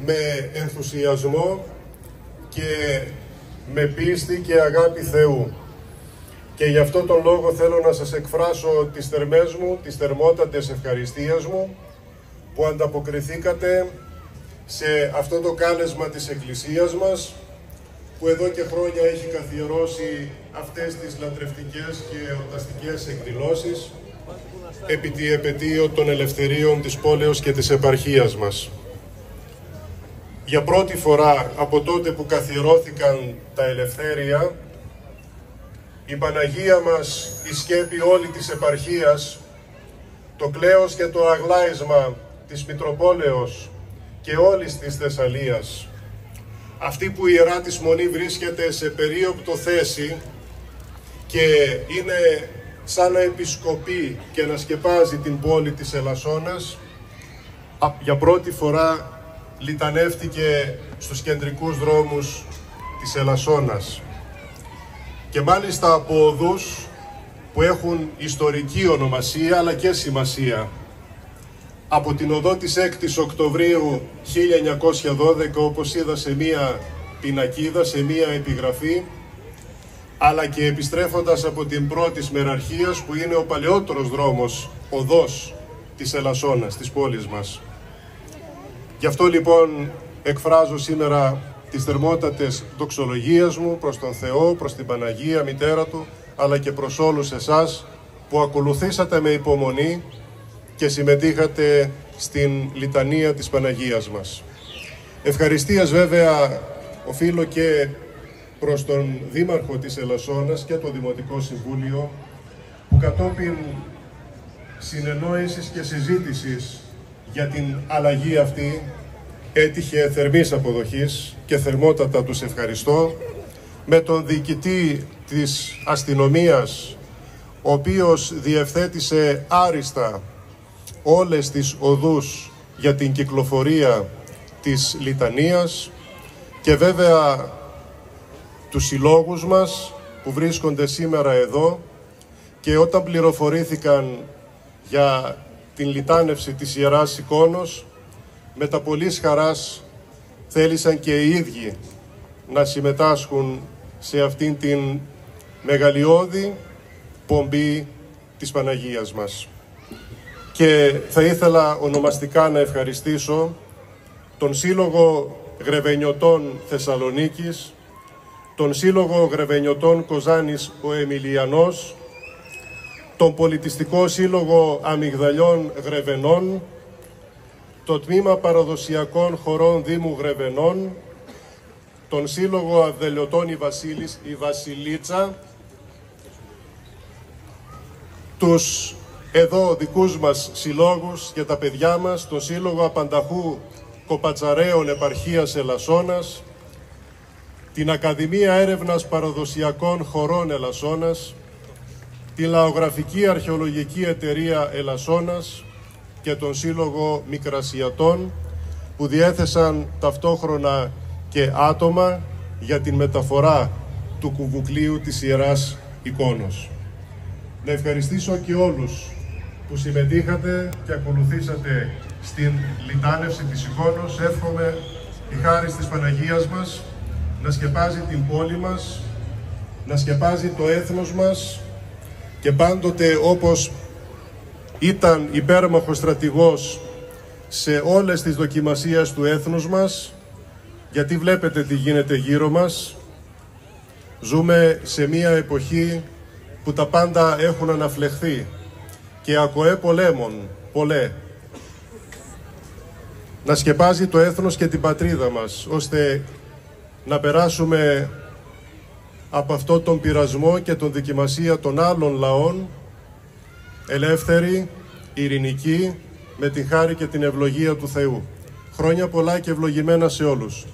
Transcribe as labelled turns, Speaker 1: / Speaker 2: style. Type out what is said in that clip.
Speaker 1: με ενθουσιασμό και με πίστη και αγάπη Θεού. Και γι' αυτό τον λόγο θέλω να σας εκφράσω τις θερμές μου, τις θερμότατες ευχαριστίες μου που ανταποκριθήκατε σε αυτό το κάλεσμα της Εκκλησίας μας, που εδώ και χρόνια έχει καθιερώσει αυτές τις λατρευτικές και εορταστικές εκδηλώσεις επί τη επετείο των ελευθερίων της πόλεως και της επαρχίας μας. Για πρώτη φορά από τότε που καθιερώθηκαν τα ελευθέρια, η Παναγία μας, η σκέπη όλη της επαρχίας, το κλέος και το αγλάισμα της Μητροπόλεως και όλης της Θεσσαλίας, αυτή που η Ιερά της Μονή βρίσκεται σε περίοπτο θέση και είναι σαν να επισκοπεί και να σκεπάζει την πόλη της Ελασσόνας, για πρώτη φορά λιτανεύτηκε στους κεντρικούς δρόμους της Ελασσόνας. Και μάλιστα από οδούς που έχουν ιστορική ονομασία αλλά και σημασία. Από την οδό της 6ης Οκτωβρίου 1912, όπως είδα σε μία πινακίδα, σε μία επιγραφή, αλλά και επιστρέφοντας από την πρώτη Μεραρχίας, που είναι ο παλαιότερος δρόμος, οδός της Ελασσόνας, της πόλης μας. Γι' αυτό λοιπόν εκφράζω σήμερα τις θερμότατες δοξολογίες μου προς τον Θεό, προς την Παναγία Μητέρα Του, αλλά και προς όλους εσάς που ακολουθήσατε με υπομονή και συμμετείχατε στην λιτανία της Παναγίας μας. Ευχαριστίας βέβαια οφείλω και προς τον Δήμαρχο της Ελασσόνας και το Δημοτικό Συμβούλιο, που κατόπιν συνεννόησης και συζήτησης για την αλλαγή αυτή έτυχε θερμής αποδοχής και θερμότατα τους ευχαριστώ, με τον διοικητή της αστυνομίας, ο οποίος διευθέτησε άριστα όλες τις οδούς για την κυκλοφορία της λιτανίας, και βέβαια τους συλλόγους μας που βρίσκονται σήμερα εδώ, και όταν πληροφορήθηκαν για την λιτάνευση της Ιεράς Εικόνος, με τα πολλής χαράς θέλησαν και οι ίδιοι να συμμετάσχουν σε αυτήν την μεγαλειώδη πομπή της Παναγίας μας. Και θα ήθελα ονομαστικά να ευχαριστήσω τον Σύλλογο Γρεβενιωτών Θεσσαλονίκης, τον Σύλλογο Γρεβενιωτών Κοζάνης ο Εμιλιανός, τον Πολιτιστικό Σύλλογο Αμυγδαλιών Γρεβενών, το Τμήμα Παραδοσιακών Χωρών Δήμου Γρεβενών, τον Σύλλογο Αυδελιωτών η Βασιλίτσα, τους εδώ δικούς μας συλλόγους και τα παιδιά μας, τον Σύλλογο Απανταχού Κοπατσαρέων Επαρχίας Ελασσόνας, την Ακαδημία Έρευνας Παραδοσιακών Χωρών Ελασσόνας, τη Λαογραφική Αρχαιολογική Εταιρεία Ελασσόνας και τον Σύλλογο Μικρασιατών, που διέθεσαν ταυτόχρονα και άτομα για την μεταφορά του κουβουκλίου της Ιεράς Εικόνος. Να ευχαριστήσω και όλους που συμμετείχατε και ακολουθήσατε στην λιτάνευση της Εικόνος. Εύχομαι η χάρις της Παναγίας μας να σκεπάζει την πόλη μας, να σκεπάζει το έθνος μας, και πάντοτε όπως ήταν υπέρμαχος στρατηγός σε όλες τις δοκιμασίες του έθνους μας, γιατί βλέπετε τι γίνεται γύρω μας. Ζούμε σε μία εποχή που τα πάντα έχουν αναφλεχθεί και ακοέ πολέμων, πολλέ. Να σκεπάζει το έθνος και την πατρίδα μας, ώστε να περάσουμε από αυτόν τον πειρασμό και τον δοκιμασία των άλλων λαών, ελεύθεροι, ειρηνικοί, με τη χάρη και την ευλογία του Θεού. Χρόνια πολλά και ευλογημένα σε όλους.